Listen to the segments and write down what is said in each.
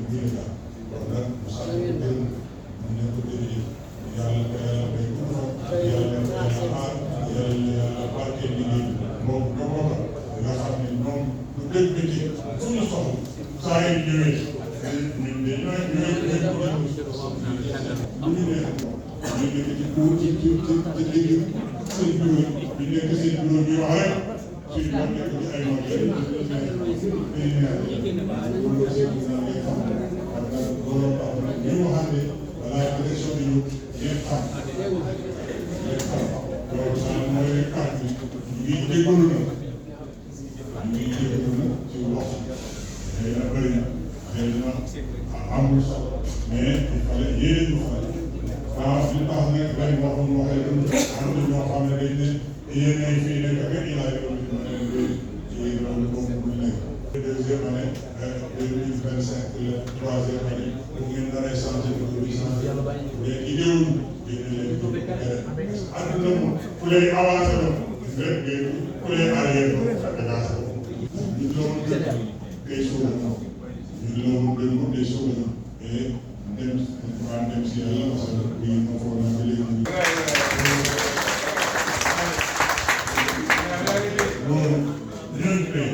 biir la kon nag mu sant ko gërëm mu ne ko jërëjëf yàlla ko yàlla may ko yàlla ko yàlla aar yàlla barkeel liggéey moom nga bokk nga xam ne ñoom du dégg bëccëg suñu soxla saa yu ñëwee ñun de ñooy bu ñu nee ñu nekk ci buur ci digg seen bureau bi nekk seen bureau bi wax rek suñu doon nekk ci ay mag yi loolu tax na ñu waxante balaa élection bi ñëw ngeen xam loolu sax mooy kàddu bi ñu ngi jégalu na ci wax xëy na bëri na xëy na amul sax mais il fallait yéen ñu xam waaw li tax nag dañ waxoon waxee am na ñoo xam ne dañ ne yéen ay fii nekk ak ilaa yoon bi ma leen yéen loolu moom bu nekk deuxième année 2025 la troisième année bu ngeen naree changé ko bi changé mais idéewuñu génne leen ko àdduna moom ku lay avancé doon nga ku lay arrière doon nga dagaase ko ñu loolu gën day suul ñu loolu gën ko day suul et dem maa dem si yàlla parce que bii ma foog naa ba léegi loolu ñooñu tey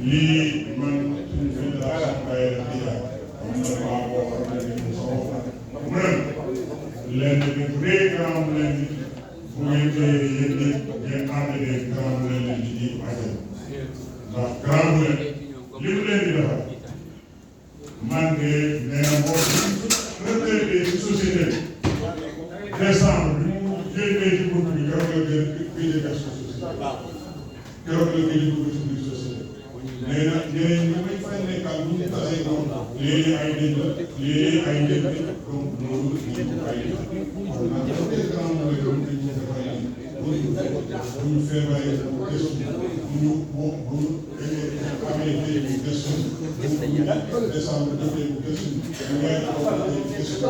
lii man suñu fédération Baye la di jaay am na maa boo xam ne dañu soxla mu ne lenn bi bu dee grand leen bu ngeen koy yéen ngeen ànd leen grand leen di ji ajal ndax grand leen li mu leen di defal man de nee na boo retraité ci société décembre bi mu génnee ci bunt bi keroog la gën bii de gas société keroog la gën dugg ci biir société nee na ñeneen ñi may fay nekkal bu ñu tasee ñoom léegi ay nit la léegi ay nit la donc loolu ñu ko bàyyi kon nag bu dee grand mooy doon dañ ñu defal bu ñu feebaree gëstu bu ñu amee tey bu gëstu décembre jotee bu gëstu ñu ngay gëstu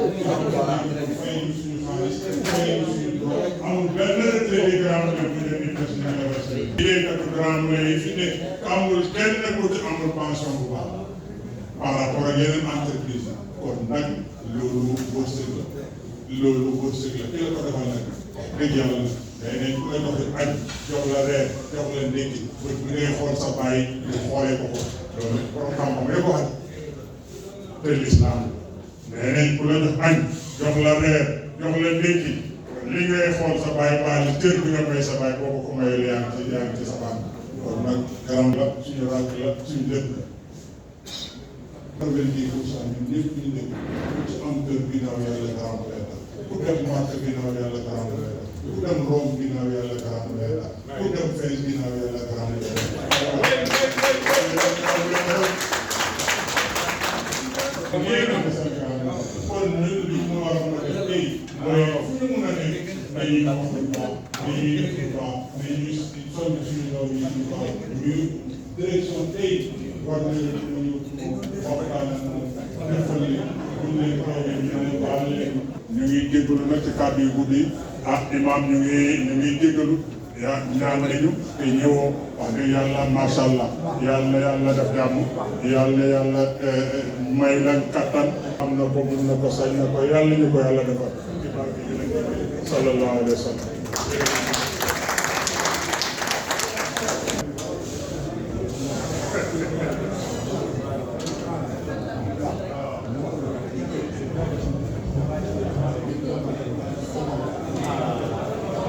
fay ñu suñu xaalis fay ñu suñu doom amul benn retraité grand mooy bu ñu leen di gëstu ñu la wasa liggéeykat grand mooy yi fi nekk amul kenn ku ci amul pension bu baax par rapport ak yeneen entreprise kon nag loolu wërsëg la loolu wërsëg la ki la ko defal nag dëgg yàlla day nañ ku la jox añ jox la reer jox la ndékki bu ngay xool sa bàyyi ñu xoolee ko ko loolu borom xam-xam rek ko xam te lislaam day nañ ku la jox añ jox la reer jox la ndékki li ngay xool sa bàyyi bàyyi cër bi nga may sa bàyyi boo ko mayee yaa ngi ci sa bànn kon nag garam la suñu rakk la suñu lépp la 90% ñun ñëpp ñu nekk ku ci am kër ginnaaw yàlla garam lay dal ku dem Màkka ginnaaw yàlla garam lay dal ku dem Rome ginnaaw yàlla garam lay dal ku dem Fès ginnaaw yàlla garam lay dal kon ñun li mu war a mën a def tey mooy fu ñu mun a nekk dañuy wax lu baax dañuy def lu baax dañuy sonn suñu doom yi lu baax ñu direction tey war nañu waxtaan ak moom defal leen buñ leen toogee ñu ne baal leen ñu ngi jégalu nag ci kàddu yu guddi ah imam ñu ngi jégalu yaa ñaan nañu te ñëwoo wax dëgg yàlla macha allah yàlla def jàmm yàlla may la kattan am na ko mun na ko sañ na ko yàlla ñu ko yàlla defal ci barke yi sallallahu alayhi wa sallam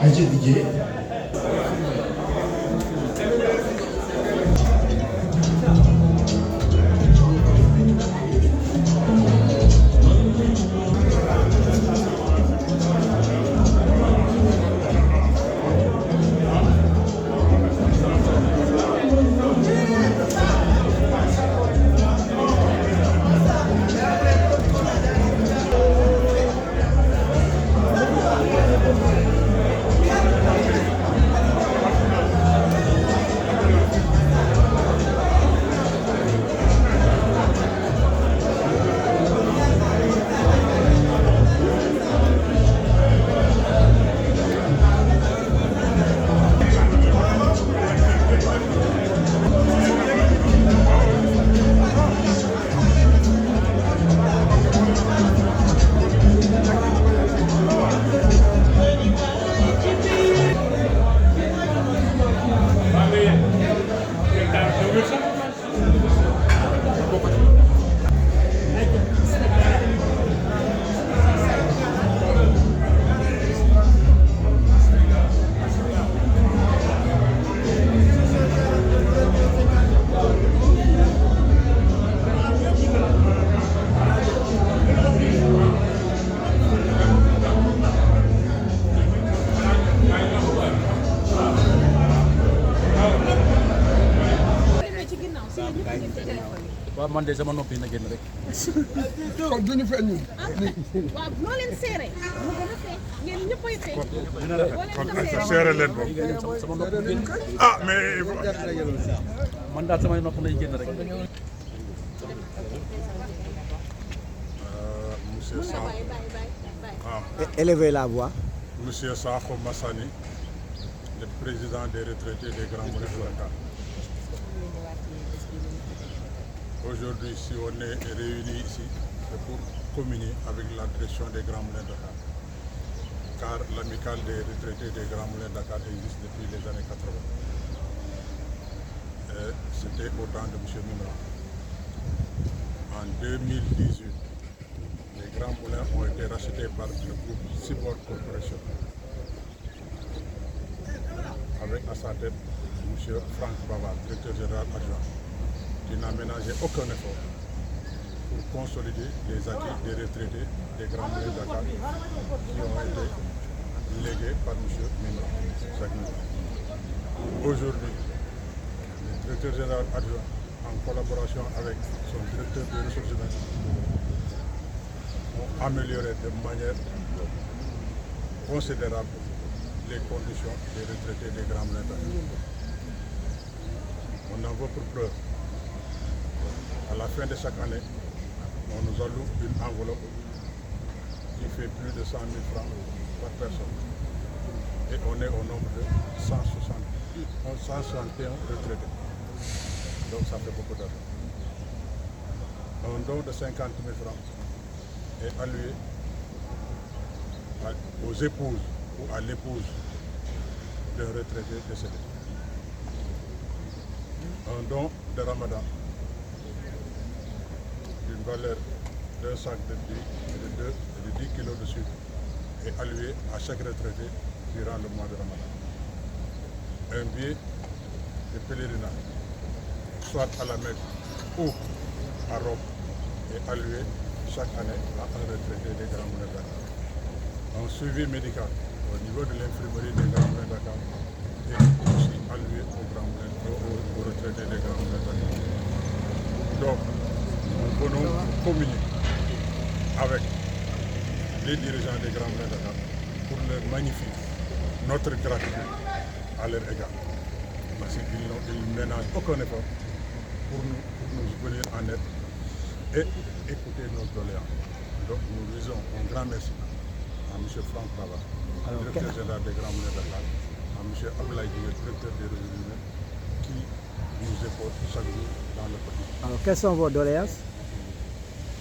Aja DJ waaw man de sama noppi na génn rek. kon duñu feeñ ñun. waaw noo leen seere mu gën a feeñ ngeen ñëppay feeñ. kon seere leen boobu. sama noppi génn. ah mais. man daal samay nopp lay génn rek. Monsieur Sakho. Élevez la voix. Monsieur Sakho Massani, le président des retraités des Grands Moulins de Dakar. Aujourd'hui, si on est réunis ici, c'est pour communier avec la direction des Grands Moulins de Dakar. Car l'amicale des retraités des Grands Moulins de Dakar existe depuis les années 80. C'était au temps de M. Mimran. En 2018, les Grands Moulins ont été rachetés par le groupe Cyborg Corporation. Avec à sa tête M. Franck Bavard, directeur général adjoint, qui n'a ménagé aucun effort pour consolider les acquis des retraités des Grands Moulins de Dakar qui ont été légués par M. Mimran, Jacques Mimran. Aujourd'hui, le directeur général adjoint, en collaboration avec son directeur des ressources humaines, ont amélioré de manière considérable les conditions des retraités des Grands Moulins de Dakar. On en veut pour preuve. À la fin de chaque année, on nous alloue une enveloppe qui fait plus de 100 000 francs par personne. Et on est au nombre de 161 retraités. Donc ça fait beaucoup d'argent. Un don de 50 000 francs est alloué aux épouses ou à l'épouse d'un retraité décédé. Un don de Ramadan d'une valeur d'un sac de riz et de 10 kilos de sucre est alloué à chaque retraité durant le mois de Ramadan. Un billet de pèlerinage, soit à la Mecque ou à Rome, est alloué chaque année à un retraité des Grands Moulins de Dakar. Un suivi médical au niveau de l'infirmerie des Grands Moulins de Dakar est aussi alloué aux retraités des Grands Moulins de Dakar. Donc, nous venons communier avec les dirigeants des Grands Moulins de Dakar pour leur magnifier notre gratitude à leur égard. Parce qu'ils ne ménagent aucun effort pour nous venir en aide et écouter nos doléances. Donc nous disons un grand merci à M. Franck Bavard, directeur général des Grands Moulins de Dakar, à M. Abdoulaye Dièye, directeur des ressources humaines, qui nous épaule chaque jour dans le quotidien. Alors, quelles sont vos doléances?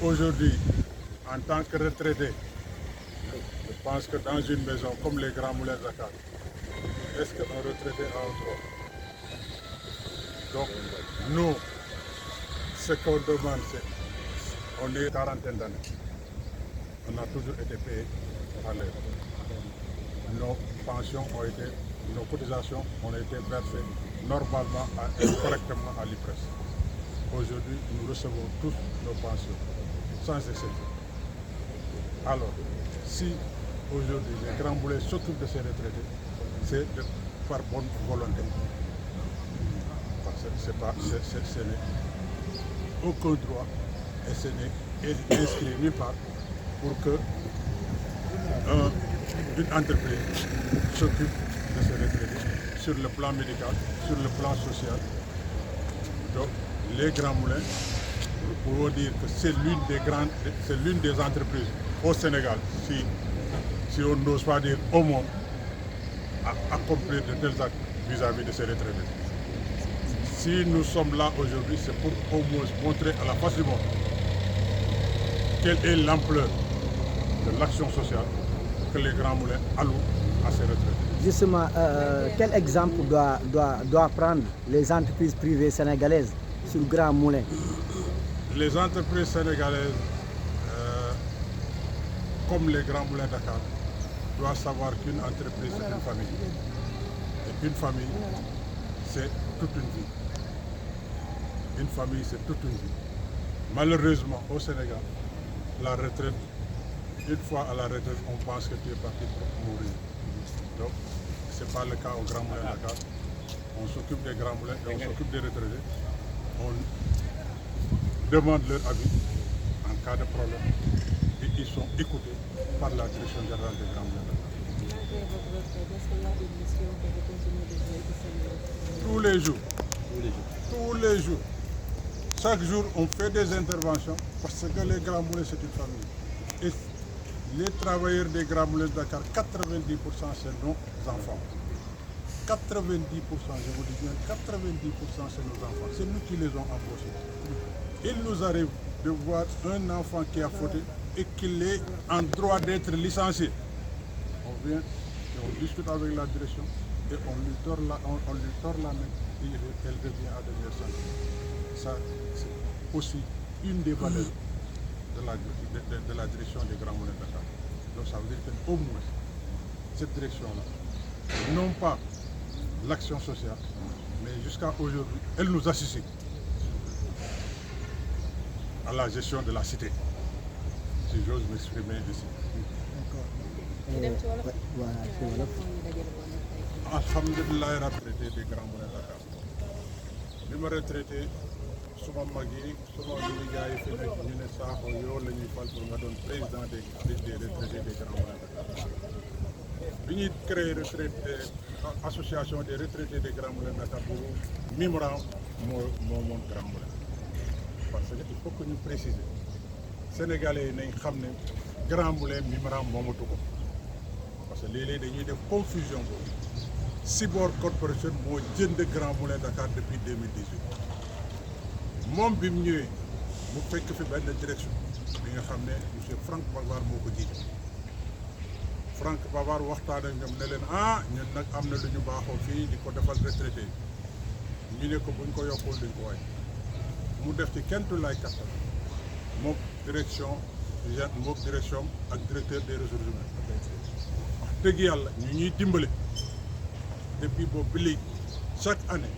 Aujourd'hui, en tant que retraité, je pense que dans une maison comme les Grands Moulins de Dakar, est-ce qu'un retraité a un droit? Donc, nous, ce qu'on demande, c'est on est quarantaine d'années. On a toujours été payé par l'État. Nos pensions ont été, nos cotisations ont été versées normalement et correctement à l'IPRES. Aujourd'hui, nous recevons tous nos pensions, sans exception. Alors, si aujourd'hui les Grands Moulins s'occupent de ces retraités, c'est par bonne volonté. Parce que ce n'est aucun droit et ce n'est inscrit nulle part pour que une entreprise s'occupe de ces retraités sur le plan médical, sur le plan social. Donc les Grands Moulins, nous pouvons dire que c'est l'une des entreprises au Sénégal, si on n'ose pas dire au monde, à accomplir de tels actes vis-à-vis de ces retraités. Si nous sommes là aujourd'hui, c'est pour au moins montrer à la face du monde quelle est l'ampleur de l'action sociale que les Grands Moulins allouent à ces retraités. Justement, quel exemple doit prendre les entreprises privées sénégalaises sur Grands Moulins? Les entreprises sénégalaises, comme les Grands Moulins de Dakar, doivent savoir qu'une entreprise, c'est une famille. Et une famille, c'est toute une vie. Une famille, c'est toute une vie. Malheureusement, au Sénégal, la retraite, une fois à la retraite, on pense que tu es parti pour mourir. Donc, ce n'est pas le cas au Grand Moulin de Dakar. On s'occupe des Grands Moulins et on s'occupe des retraités. demandent leur avis en cas de problème et ils sont écoutés par la direction générale des Grands Moulins de Dakar. Tous les jours. Tous les jours. Chaque jour, on fait des interventions parce que les Grands Moulins, c'est une famille. Et les travailleurs des Grands Moulins de Dakar, 90% c'est nos enfants. 90%, je vous dis bien, 90% c'est nos enfants. C'est nous qui les avons embauchés. Il nous arrive de voir un enfant qui a fauté et qu'il est en droit d'être licencié. On vient et on discute avec la direction et on lui tord la main et elle revient à devenir santé. Ça, c'est aussi une des valeurs de la direction des Grands Moulins de Dakar. Donc ça veut dire qu'au moins, cette direction-là, non pas l'action sociale, mais jusqu'à aujourd'hui, elle nous associe à la gestion de la cité, si j'ose m'exprimer ici. Alhamdulillah, retraité des Grands Moulins de Dakar. bi ma retraité suma mag yi suma liggéey yi fi nekk ñu ne Sakho yow la ñuy fal pour nga doon président des retraités des Grands Moulins de Dakar. bi ñuy créé association des retraités des Grands Moulins de Dakar boobu Mimran moo moom Grands Moulins parce que il faut que ñu préciser sénégalais yi nañ xam ne Grands Moulins Mimran moomatu ko parce que léeg-léeg dañuy def confusion boobu. Sibor Corporation moo jënd Grands Moulins Dakar depuis 2018 moom bi mu ñëwee mu fekk fi benn direction bi nga xam ne monsieur Franck Bavard moo ko jiite Franck Bavard waxtaan ak ñoom ne leen ñun nag am na lu ñu baaxoo fii di ko defal retraité ñu ne ko buñ ko yokkul duñ ko waay mu def ci kenn tu lay kattan moom direction ak directeur des ressources humaines wax dëgg yàlla ñu ñuy dimbale. Depuis boobu ba léegi chaque année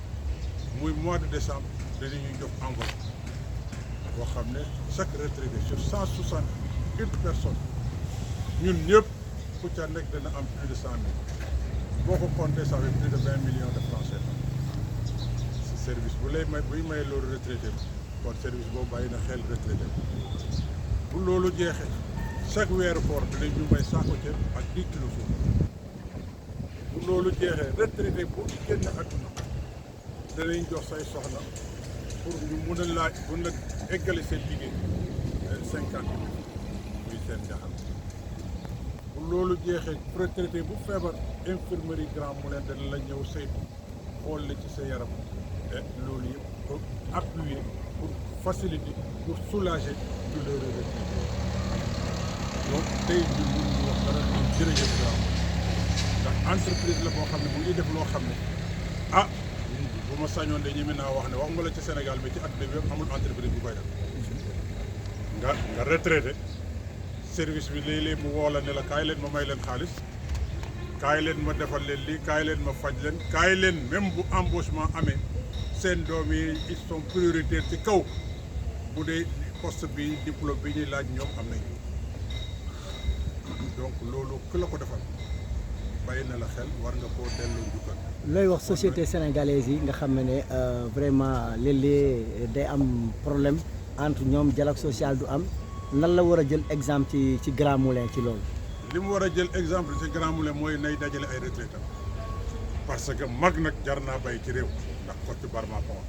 muy mois de décembre dañuy jox enveloppe boo xam ne chaque retraité sur 161 personnes ñun ñëpp ku ca nekk dana am plus de 100 000 boo ko compté ça fait plus de 20 millions de francs CFA si service bu lay may buy may loolu retraité kon service boobu bàyyi na xel retraité bu loolu jeexee chaque weeru koor dinañ ñu may saako ceeb ak 10 kilos suuf. bu loolu jeexee retraité bu génn àdduna danañ jox say soxna pour ñu mun a laaj mun a eggale seen liggéey 50 000 muy seen jaxal bu loolu jeexee retraité bu feebar infirmerie Grands Moulins dana la ñëw saytu xool la ci sa yaram et loolu yëpp pour appuyer pour faciliter pour soulager douleur retraité donc tey ñu mun ñu wax dara ñun jërëjëf ndax entreprise la boo xam ne mu ngi def loo xam ne bu ma sañoon de ñeme naa wax ne waxuma la ci Sénégal mais ci àdduna bi yëpp amul entreprise bu koy def nga retraité service bi léeg-léeg mu woo la ne la kaay leen ma may leen xaalis kaay leen ma defal leen lii kaay leen ma faj leen kaay leen même bu embauchement amee seen doom yi ils sont prioritaires ci kaw bu dee poste bi diplôme bi ñuy laaj ñoom am nañ donc loolu ku la ko defal bàyyi na la xel war nga koo delloo njukkal. looy wax société sénégalaise yi nga xam ne vraiment léeg-léeg day am problème entre ñoom dialogue social du am nan la war a jël exemple ci Grands Moulins ci loolu. li mu war a jël exemple ci Grands Moulins mooy nay dajale ay retraités parce que mag nag jar naa bay ci réew ndax Kocc Barma ko wax